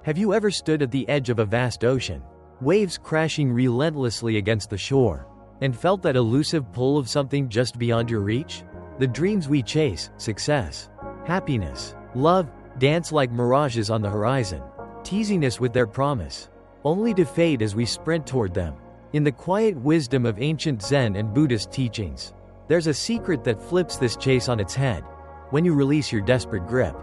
Have you ever stood at the edge of a vast ocean, waves crashing relentlessly against the shore, and felt that elusive pull of something just beyond your reach? The dreams we chase, success, happiness, love, dance like mirages on the horizon, teasing us with their promise, only to fade as we sprint toward them. In the quiet wisdom of ancient Zen and Buddhist teachings, there's a secret that flips this chase on its head. When you release your desperate grip,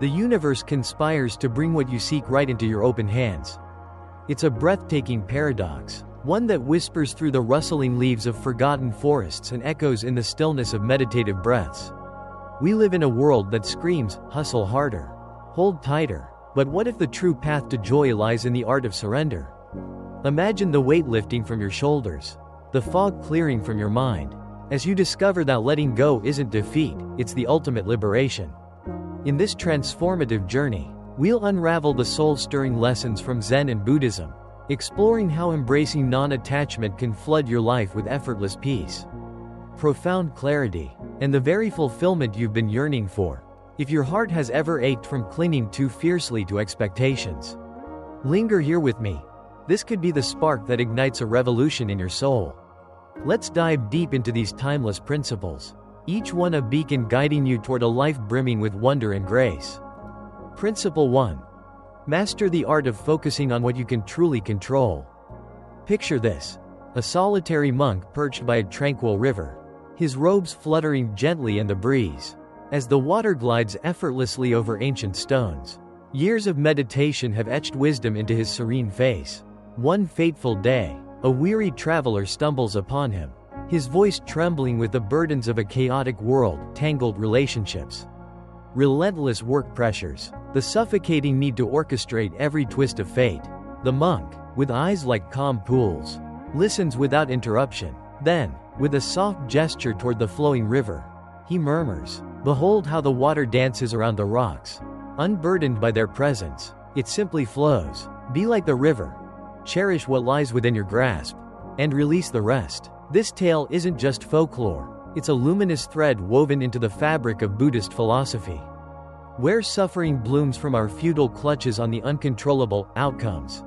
the universe conspires to bring what you seek right into your open hands. It's a breathtaking paradox, one that whispers through the rustling leaves of forgotten forests and echoes in the stillness of meditative breaths. We live in a world that screams, hustle harder, hold tighter, but what if the true path to joy lies in the art of surrender? Imagine the weight lifting from your shoulders, the fog clearing from your mind, as you discover that letting go isn't defeat, it's the ultimate liberation. In this transformative journey, we'll unravel the soul-stirring lessons from Zen and Buddhism, exploring how embracing non-attachment can flood your life with effortless peace, profound clarity, and the very fulfillment you've been yearning for. If your heart has ever ached from clinging too fiercely to expectations, linger here with me. This could be the spark that ignites a revolution in your soul. Let's dive deep into these timeless principles, each one a beacon guiding you toward a life brimming with wonder and grace. Principle 1. Master the art of focusing on what you can truly control. Picture this: a solitary monk perched by a tranquil river, his robes fluttering gently in the breeze, as the water glides effortlessly over ancient stones. Years of meditation have etched wisdom into his serene face. One fateful day, a weary traveler stumbles upon him, his voice trembling with the burdens of a chaotic world, tangled relationships, relentless work pressures, the suffocating need to orchestrate every twist of fate. The monk, with eyes like calm pools, listens without interruption. Then, with a soft gesture toward the flowing river, he murmurs, "Behold how the water dances around the rocks, unburdened by their presence. It simply flows. Be like the river. Cherish what lies within your grasp, and release the rest." This tale isn't just folklore, it's a luminous thread woven into the fabric of Buddhist philosophy. Where suffering blooms from our futile clutches on the uncontrollable outcomes,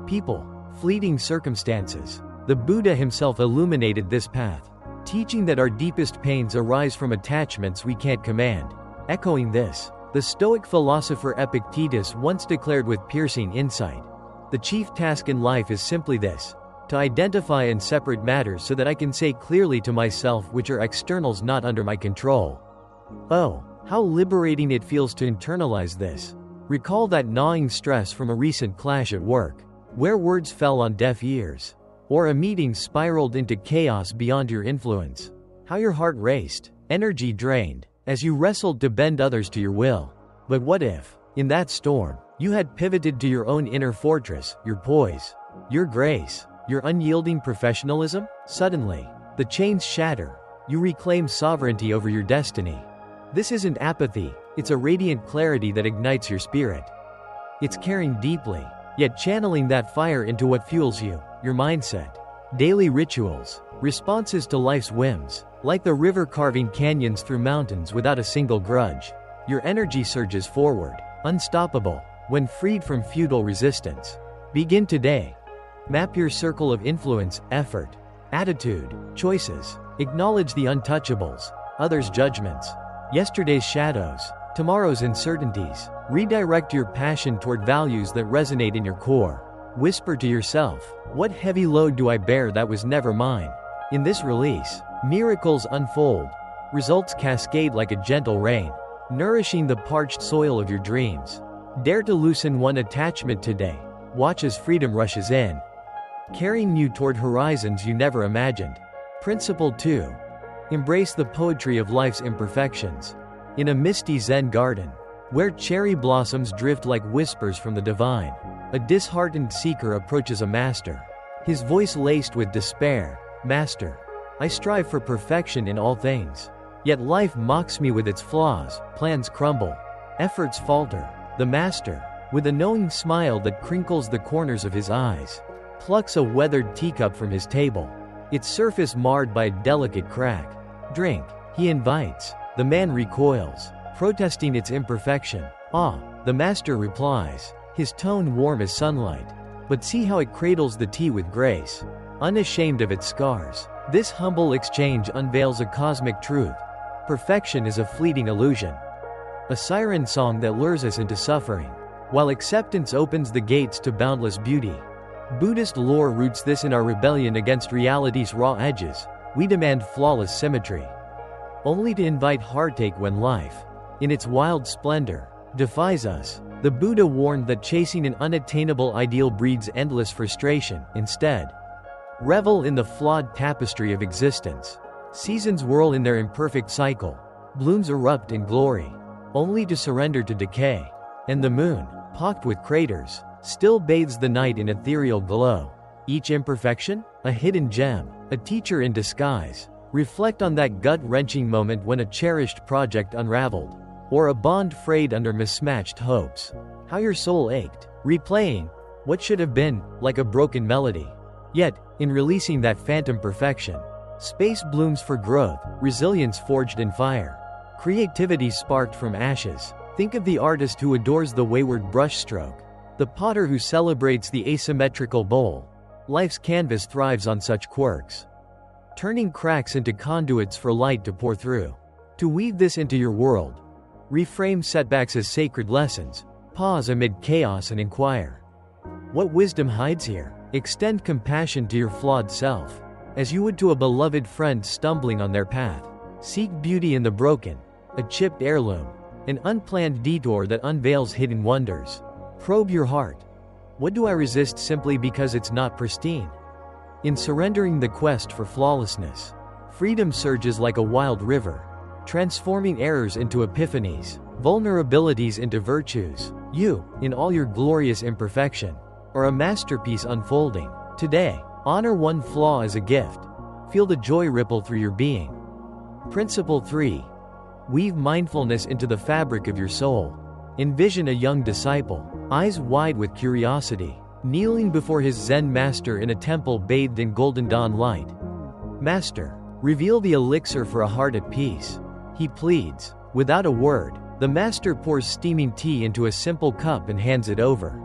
people, fleeting circumstances, the Buddha himself illuminated this path, teaching that our deepest pains arise from attachments we can't command. Echoing this, the Stoic philosopher Epictetus once declared with piercing insight, "The chief task in life is simply this: to identify and separate matters so that I can say clearly to myself which are externals not under my control." Oh, how liberating it feels to internalize this. Recall that gnawing stress from a recent clash at work, where words fell on deaf ears, or a meeting spiraled into chaos beyond your influence. How your heart raced, energy drained, as you wrestled to bend others to your will. But what if, in that storm, you had pivoted to your own inner fortress, your poise, your grace, your unyielding professionalism? Suddenly, the chains shatter. You reclaim sovereignty over your destiny. This isn't apathy, it's a radiant clarity that ignites your spirit. It's caring deeply, yet channeling that fire into what fuels you, your mindset. Daily rituals, responses to life's whims, like the river carving canyons through mountains without a single grudge. Your energy surges forward, unstoppable, when freed from futile resistance. Begin today. Map your circle of influence, effort, attitude, choices. Acknowledge the untouchables, others' judgments, yesterday's shadows, tomorrow's uncertainties. Redirect your passion toward values that resonate in your core. Whisper to yourself, "What heavy load do I bear that was never mine?" In this release, miracles unfold. Results cascade like a gentle rain, nourishing the parched soil of your dreams. Dare to loosen one attachment today. Watch as freedom rushes in, carrying you toward horizons you never imagined. Principle 2. Embrace the poetry of life's imperfections. In a misty Zen garden, where cherry blossoms drift like whispers from the divine, a disheartened seeker approaches a master, his voice laced with despair. "Master, I strive for perfection in all things. Yet life mocks me with its flaws, plans crumble, efforts falter." The master, with a knowing smile that crinkles the corners of his eyes, plucks a weathered teacup from his table, its surface marred by a delicate crack. "Drink," he invites. The man recoils, protesting its imperfection. "Ah," the master replies, his tone warm as sunlight. But see how it cradles the tea with grace, unashamed of its scars. This humble exchange unveils a cosmic truth. Perfection is a fleeting illusion, a siren song that lures us into suffering, while acceptance opens the gates to boundless beauty. Buddhist lore roots this in our rebellion against reality's raw edges. We demand flawless symmetry, only to invite heartache when life, in its wild splendor, defies us. The Buddha warned that chasing an unattainable ideal breeds endless frustration. Instead, revel in the flawed tapestry of existence. Seasons whirl in their imperfect cycle, blooms erupt in glory, only to surrender to decay. And the moon, pocked with craters, still bathes the night in ethereal glow. Each imperfection, a hidden gem, a teacher in disguise. Reflect on that gut-wrenching moment when a cherished project unraveled, or a bond frayed under mismatched hopes. How your soul ached, replaying what should have been, like a broken melody. Yet, in releasing that phantom perfection, space blooms for growth, resilience forged in fire, creativity sparked from ashes. Think of the artist who adores the wayward brushstroke, the potter who celebrates the asymmetrical bowl. Life's canvas thrives on such quirks, turning cracks into conduits for light to pour through. To weave this into your world, reframe setbacks as sacred lessons, pause amid chaos and inquire, what wisdom hides here? Extend compassion to your flawed self, as you would to a beloved friend stumbling on their path. Seek beauty in the broken, a chipped heirloom, an unplanned detour that unveils hidden wonders. Probe your heart. What do I resist simply because it's not pristine? In surrendering the quest for flawlessness, freedom surges like a wild river, transforming errors into epiphanies, vulnerabilities into virtues. You, in all your glorious imperfection, are a masterpiece unfolding. Today, honor one flaw as a gift. Feel the joy ripple through your being. Principle 3. Weave mindfulness into the fabric of your soul. Envision a young disciple, eyes wide with curiosity, kneeling before his Zen master in a temple bathed in golden dawn light. Master, reveal the elixir for a heart at peace, he pleads. Without a word, the master pours steaming tea into a simple cup and hands it over.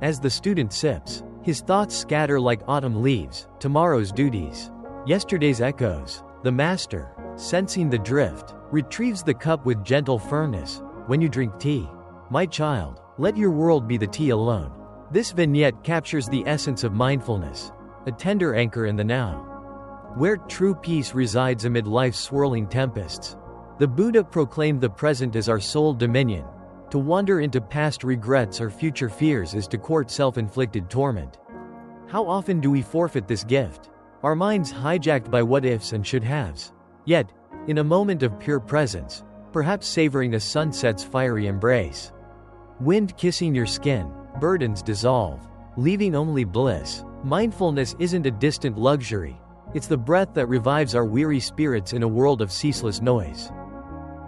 As the student sips, his thoughts scatter like autumn leaves, tomorrow's duties, yesterday's echoes. The master, sensing the drift, retrieves the cup with gentle firmness. When you drink tea, my child, let your world be the tea alone. This vignette captures the essence of mindfulness, a tender anchor in the now, where true peace resides amid life's swirling tempests. The Buddha proclaimed the present as our sole dominion. To wander into past regrets or future fears is to court self-inflicted torment. How often do we forfeit this gift? Our minds hijacked by what-ifs and should-haves. Yet, in a moment of pure presence, perhaps savoring a sunset's fiery embrace, wind kissing your skin, burdens dissolve, leaving only bliss. Mindfulness isn't a distant luxury. It's the breath that revives our weary spirits in a world of ceaseless noise.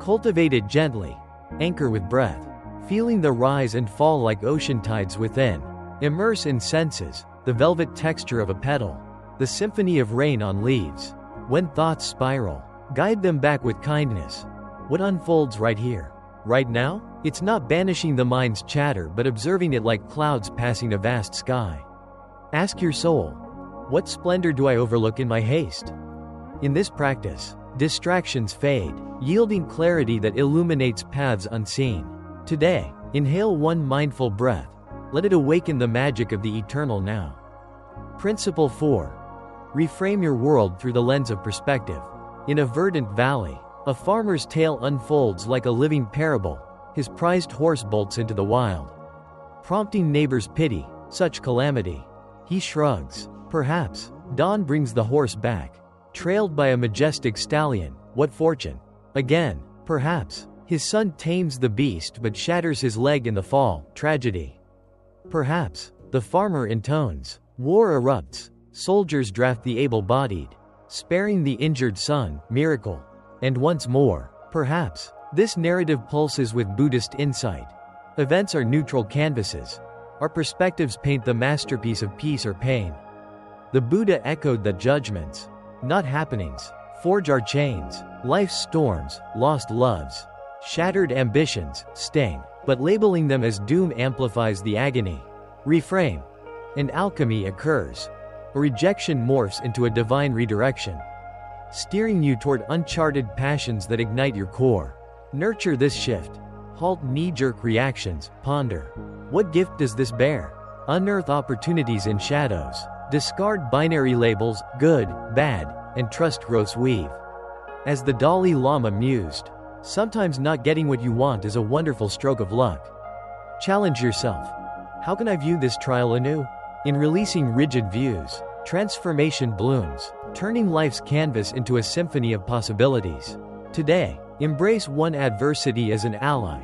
Cultivate it gently. Anchor with breath, feeling the rise and fall like ocean tides within. Immerse in senses, the velvet texture of a petal, the symphony of rain on leaves. When thoughts spiral, guide them back with kindness. What unfolds right here, right now? It's not banishing the mind's chatter but observing it like clouds passing a vast sky. Ask your soul, what splendor do I overlook in my haste? In this practice, distractions fade, yielding clarity that illuminates paths unseen. Today, inhale one mindful breath. Let it awaken the magic of the eternal now. Principle 4. Reframe your world through the lens of perspective. In a verdant valley, a farmer's tale unfolds like a living parable. His prized horse bolts into the wild, prompting neighbors' pity. Such calamity. He shrugs. Perhaps dawn brings the horse back, trailed by a majestic stallion. What fortune? Again, perhaps his son tames the beast but shatters his leg in the fall. Tragedy. Perhaps the farmer intones. War erupts. Soldiers draft the able-bodied, sparing the injured son. Miracle. And once more, perhaps this narrative pulses with Buddhist insight. Events are neutral canvases. Our perspectives paint the masterpiece of peace or pain. The Buddha echoed that judgments, not happenings, forge our chains. Life's storms, lost loves, shattered ambitions, sting. but labeling them as doom amplifies the agony. Reframe. And alchemy occurs. A rejection morphs into a divine redirection, steering you toward uncharted passions that ignite your core. Nurture this shift. Halt knee-jerk reactions, ponder. What gift does this bear? Unearth opportunities in shadows. Discard binary labels, good, bad, and trust growth's weave. As the Dalai Lama mused, sometimes not getting what you want is a wonderful stroke of luck. Challenge yourself. How can I view this trial anew? In releasing rigid views, transformation blooms, turning life's canvas into a symphony of possibilities. Today, embrace one adversity as an ally.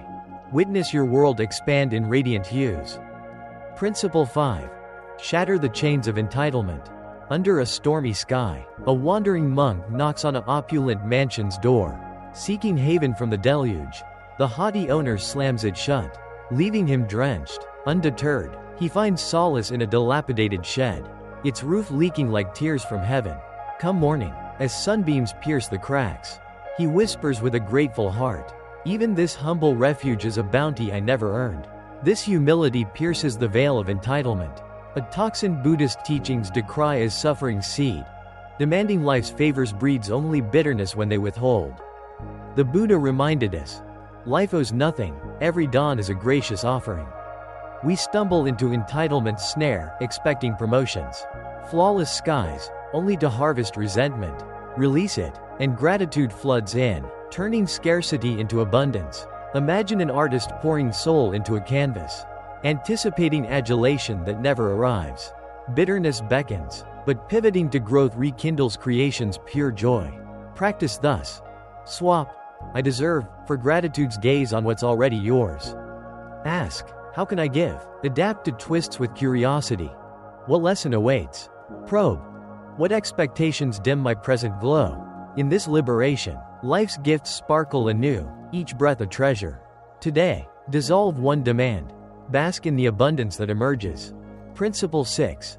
Witness your world expand in radiant hues. Principle 5. Shatter the chains of entitlement. Under a stormy sky, a wandering monk knocks on an opulent mansion's door, seeking haven from the deluge. The haughty owner slams it shut, leaving him drenched. Undeterred, he finds solace in a dilapidated shed, its roof leaking like tears from heaven. Come morning, as sunbeams pierce the cracks, he whispers with a grateful heart, "Even this humble refuge is a bounty I never earned." This humility pierces the veil of entitlement, a toxin Buddhist teachings decry as suffering seed. Demanding life's favors breeds only bitterness when they withhold. The Buddha reminded us, life owes nothing, every dawn is a gracious offering. We stumble into entitlement's snare, expecting promotions, flawless skies, only to harvest resentment. Release it, and gratitude floods in, turning scarcity into abundance. Imagine an artist pouring soul into a canvas, anticipating adulation that never arrives. Bitterness beckons, but pivoting to growth rekindles creation's pure joy. Practice thus. Swap, "I deserve," for gratitude's gaze on what's already yours. Ask, "How can I give?" Adapt to twists with curiosity. What lesson awaits? Probe. What expectations dim my present glow? In this liberation, life's gifts sparkle anew, each breath a treasure. Today, dissolve one demand. Bask in the abundance that emerges. Principle 6.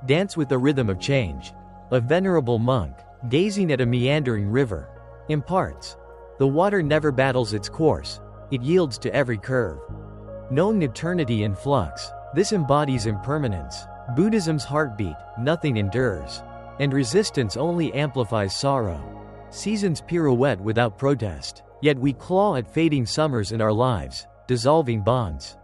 Dance with the rhythm of change. A venerable monk, gazing at a meandering river, imparts, "The water never battles its course, it yields to every curve." Knowing eternity in flux, this embodies impermanence. Buddhism's heartbeat, nothing endures, and resistance only amplifies sorrow. Seasons pirouette without protest, yet we claw at fading summers in our lives, dissolving bonds.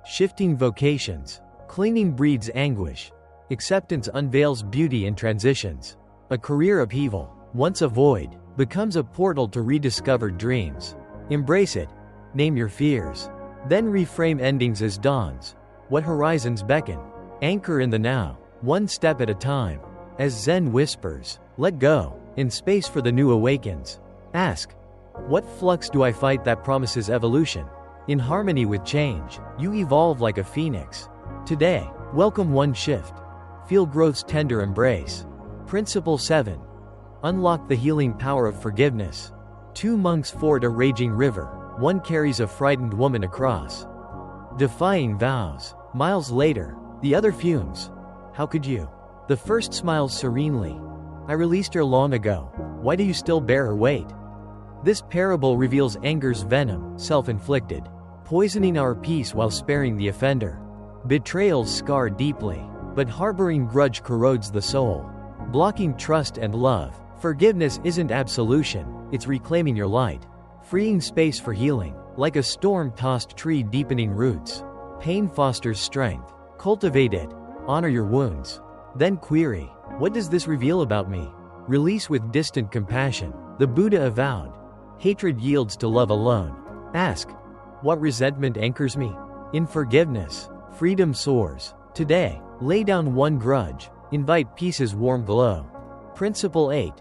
Shifting vocations, clinging breeds anguish. Acceptance unveils beauty in transitions. A career upheaval, once a void, becomes a portal to rediscovered dreams. Embrace it. Name your fears. Then reframe endings as dawns. What horizons beckon? Anchor in the now, one step at a time. As Zen whispers, "Let go," in space for the new awakens. Ask, "What flux do I fight that promises evolution?" In harmony with change, you evolve like a phoenix. Today, welcome one shift. Feel growth's tender embrace. Principle 7. Unlock the healing power of forgiveness. Two monks ford a raging river. One carries a frightened woman across, defying vows. Miles later, the other fumes. "How could you?" The first smiles serenely. "I released her long ago. Why do you still bear her weight?" This parable reveals anger's venom, self-inflicted, poisoning our peace while sparing the offender. Betrayals scar deeply, but harboring grudge corrodes the soul, blocking trust and love. Forgiveness isn't absolution, it's reclaiming your light, freeing space for healing. Like a storm-tossed tree deepening roots, pain fosters strength. Cultivate it, honor your wounds. Then query, "What does this reveal about me?" Release with distant compassion. The Buddha avowed, "Hatred yields to love alone." Ask, "What resentment anchors me?" In forgiveness, freedom soars. Today, lay down one grudge, invite peace's warm glow. Principle 8.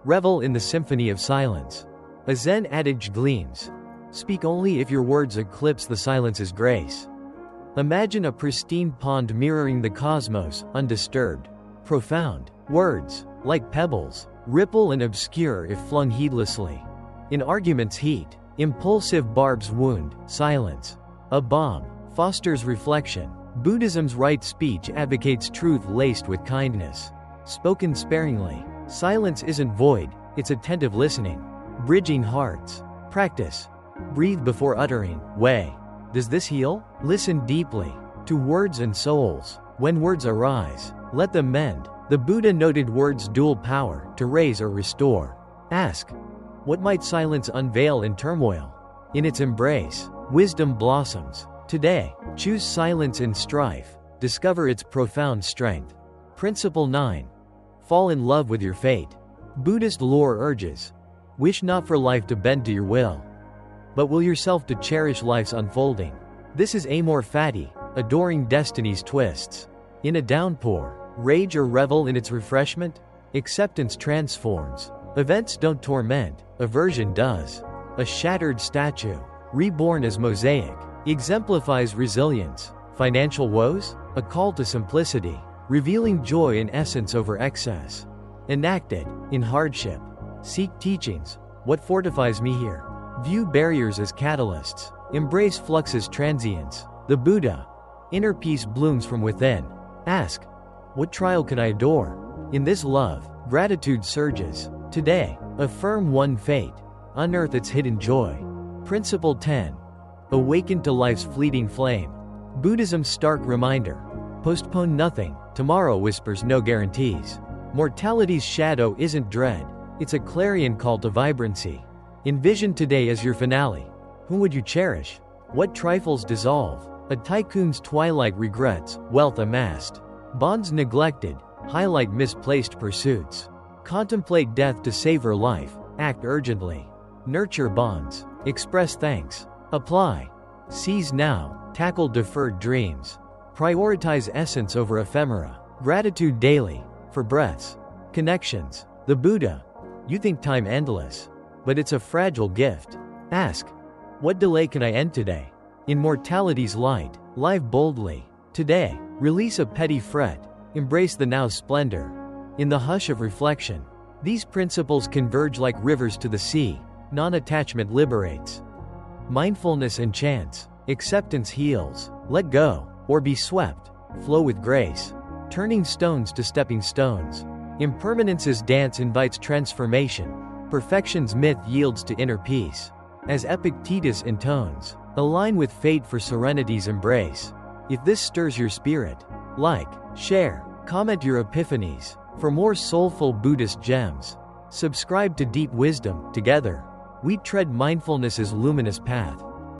Revel in the symphony of silence. A Zen adage gleams, "Speak only if your words eclipse the silence's grace." Imagine a pristine pond mirroring the cosmos, undisturbed. Profound words, like pebbles, ripple and obscure if flung heedlessly. In argument's heat, impulsive barbs wound. Silence, a balm, fosters reflection. Buddhism's right speech advocates truth laced with kindness, spoken sparingly. Silence isn't void, it's attentive listening. Bridging hearts. Practice. Breathe before uttering. Weigh. Does this heal? Listen deeply to words and souls. When words arise, let them mend. The Buddha noted words' dual power, to raise or restore. Ask, what might silence unveil in turmoil? In its embrace, wisdom blossoms. Today, choose silence in strife. Discover its profound strength. Principle 9. Fall in love with your fate. Buddhist lore urges, wish not for life to bend to your will, but will yourself to cherish life's unfolding. This is amor fati, adoring destiny's twists. In a downpour, rage or revel in its refreshment? Acceptance transforms. Events don't torment, aversion does. A shattered statue, reborn as mosaic, exemplifies resilience. Financial woes? A call to simplicity, revealing joy in essence over excess. Enacted, in hardship. Seek teachings. What fortifies me here? View barriers as catalysts. Embrace flux as transience. The Buddha. Inner peace blooms from within. Ask, what trial can I adore? In this love, gratitude surges. Today, affirm one fate. Unearth its hidden joy. Principle 10. Awaken to life's fleeting flame. Buddhism's stark reminder. Postpone nothing. Tomorrow whispers no guarantees. Mortality's shadow isn't dread. It's a clarion call to vibrancy. Envision today as your finale. Whom would you cherish? What trifles dissolve? A tycoon's twilight regrets, wealth amassed. Bonds neglected, highlight misplaced pursuits. Contemplate death to savor life, act urgently. Nurture bonds, express thanks. Apply. Seize now, tackle deferred dreams. Prioritize essence over ephemera. Gratitude daily, for breaths. Connections. The Buddha. You think time endless, but it's a fragile gift. Ask, what delay can I end today? In mortality's light, live boldly. Today, release a petty fret, embrace the now's splendor. In the hush of reflection, these principles converge like rivers to the sea. Non-attachment liberates. Mindfulness enchants. Acceptance heals. Let go, or be swept. Flow with grace. Turning stones to stepping stones. Impermanence's dance invites transformation. Perfection's myth yields to inner peace. As Epictetus intones, align with fate for serenity's embrace. If this stirs your spirit, like, share, comment your epiphanies. For more soulful Buddhist gems, subscribe to Deep Wisdom. Together, we tread mindfulness's luminous path.